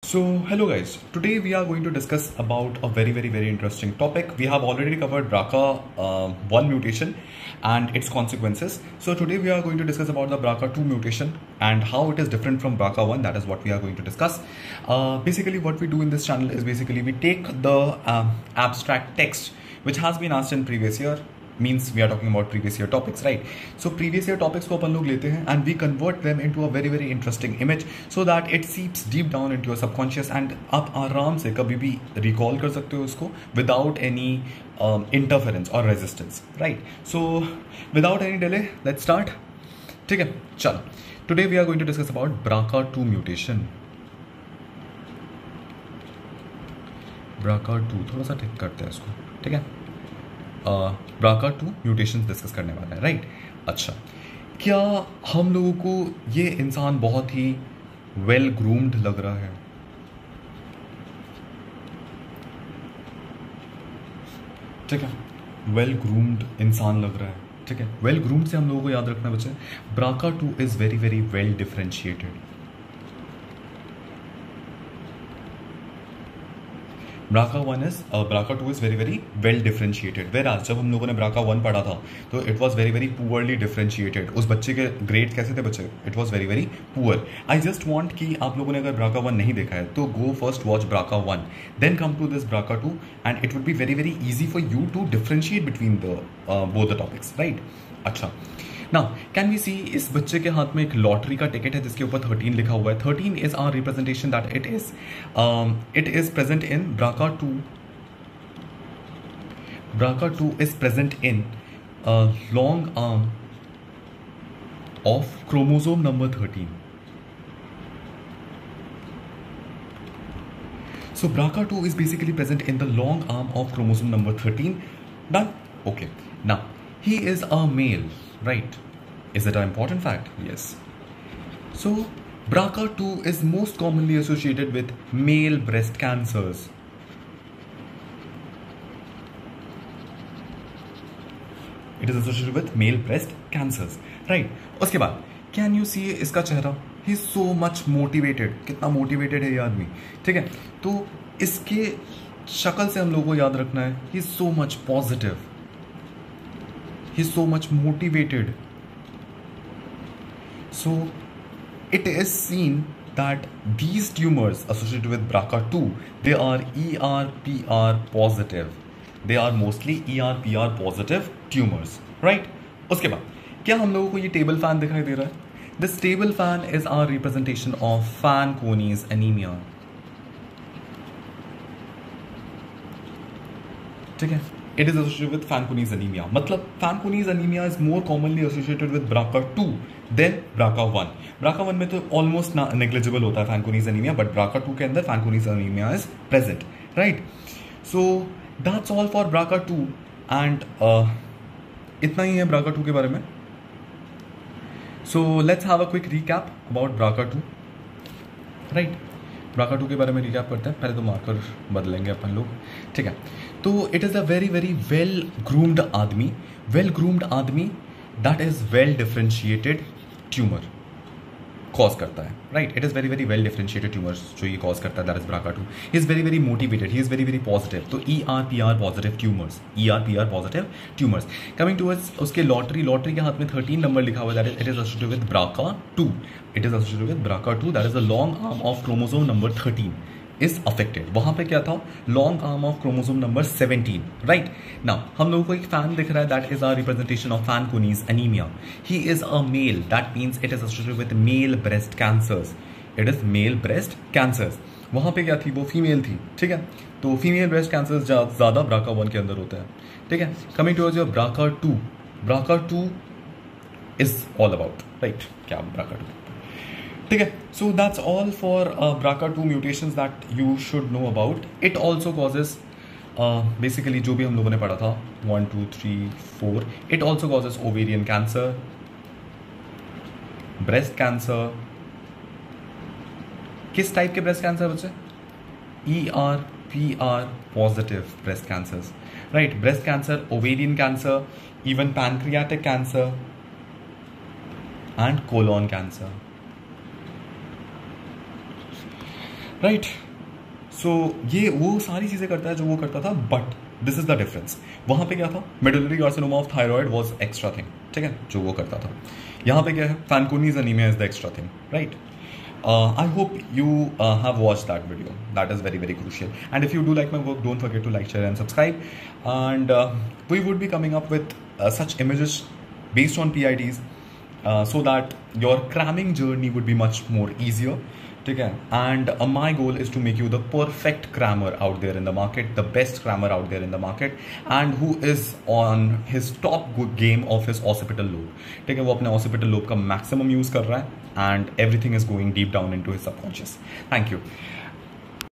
So hello guys, today we are going to discuss about a very interesting topic. We have already covered BRCA1 mutation and its consequences. So today we are going to discuss about the BRCA2 mutation and how it is different from BRCA1. That is what we are going to discuss. Basically what we do in this channel is basically we take the abstract text which has been asked in previous year. Means we are talking about previous year topics, right? So previous year topics को अपन लोग लेते हैं and we convert them into a very interesting image so that it seeps deep down into your subconscious and आप आराम से कभी भी recall कर सकते हो उसको without any interference or resistance, right? So without any delay, let's start. ठीक है, चलो. Today we are going to discuss about BRCA2 mutation. BRCA2 थोड़ा सा ठीक करते हैं इसको, ठीक है? BRCA2 म्यूटेशंस डिस्कस करने वाला है, राइट? अच्छा, क्या हम लोगों को ये इंसान बहुत ही वेल ग्रूम्ड लग रहा है? ठीक है, वेल ग्रूम्ड इंसान लग रहा है, ठीक है? वेल ग्रूम्ड से हम लोगों को याद रखना बच्चे, BRCA2 is very well differentiated. BRCA2 is very well differentiated. Whereas जब हम लोगों ने BRCA1 पढ़ा था तो it was very poorly differentiated. उस बच्चे के ग्रेड कैसे थे बच्चे? It was very poor. I just want कि आप लोगों ने अगर BRCA1 नहीं देखा है तो go first watch BRCA1, then come to this BRCA2 and it would be very easy for you to differentiate between the both the topics, right? अच्छा, नाउ कैन वी सी इस बच्चे के हाथ में एक लॉटरी का टिकट है जिसके ऊपर 13 लिखा हुआ है. 13 is our representation that it is present in BRCA2. BRCA2 is present in long arm of chromosome number 13. So BRCA2 is basically present in the long arm of chromosome number 13. Done? Okay. Now, he is a male. Right? Is it an important fact? Yes. So BRCA2 is most commonly associated with male breast cancers. It is associated with male breast cancers. Right? उसके बाद can you see इसका चेहरा? He is so much motivated. कितना motivated है ये आदमी, ठीक है? तो इसके शक्ल से हम लोगों को याद रखना है he is so much positive. He's so much motivated. So it is seen that these tumors associated with BRCA2, they are ERPR positive. They are mostly ERPR positive tumors, right? उसके बाद क्या हम लोगों को ये टेबल फैन दिखाई दे रहा है? This table fan is our representation of Fanconi's anemia. ठीक है? It is associated with Fanconi's anemia. मतलब Fanconi's anemia is more commonly associated with BRCA2 than BRCA1. BRCA1 में तो almost negligible होता है Fanconi's anemia, but BRCA2 के अंदर Fanconi's anemia is present, right? So that's all for BRCA2 and इतना ही है BRCA2 के बारे में. So let's have a quick recap about BRCA2, right? BRCA2 के बारे में रिकैप करते हैं. पहले तो मार्कर बदलेंगे अपन लोग, ठीक है? तो it is a very well groomed आदमी that is well differentiated tumour cause करता है, right? It is very well differentiated tumours जो ये कॉज करता है, that is BRCA2. He is very motivated, he is very positive. तो ERPR positive tumours coming to उसके lottery के हाथ में 13 नंबर लिखा हुआ है, that is it is associated with BRCA2. It is associated with BRCA2, that is the long arm of chromosome number 13 is affected. वहां पे क्या था? Long arm of chromosome number 17, right? Now हम लोगों को एक फैन दिख रहा है, that is our representation of Fanconi's anemia. He is a male, that means it is associated with male breast cancers. It is male breast cancers. वहां पे क्या थी? वो फीमेल थी, ठीक है? तो फीमेल ब्रेस्ट कैंसर्स ज्यादा BRCA1 के अंदर होता है, ठीक है? Coming to your BRCA2 is all about, right? क्या BRCA2, ठीक है? So that's all for BRCA2 mutations that you should know about. It also causes basically जो भी हम लोगों ने पढ़ा था 1 2 3 4, it also causes ovarian cancer, breast cancer. किस टाइप के ब्रेस्ट कैंसर बच्चे? ERPR positive breast cancers, right? Breast cancer, ovarian cancer, even pancreatic cancer and colon cancer. Right. So ये वो सारी चीज़ें करता है जो वो करता था, but this is the difference. वहाँ पे क्या था, medullary carcinoma of thyroid was extra thing, ठीक है, जो वो करता था। यहाँ पे क्या है, Fanconi's anaemia is the extra thing, right. I hope you have watched that video. That is very, very crucial. And if you do like my work, don't forget to like, share, and subscribe. And we would be coming up with such images based on PIDs so that your cramming journey would be much more easier. ठीक है, and my goal is to make you the perfect crammer out there in the market, the best crammer out there in the market, and who is on his top good game of his occipital lobe. ठीक है, वो अपने occipital lobe का maximum use कर रहा है and everything is going deep down into his subconscious. Thank you.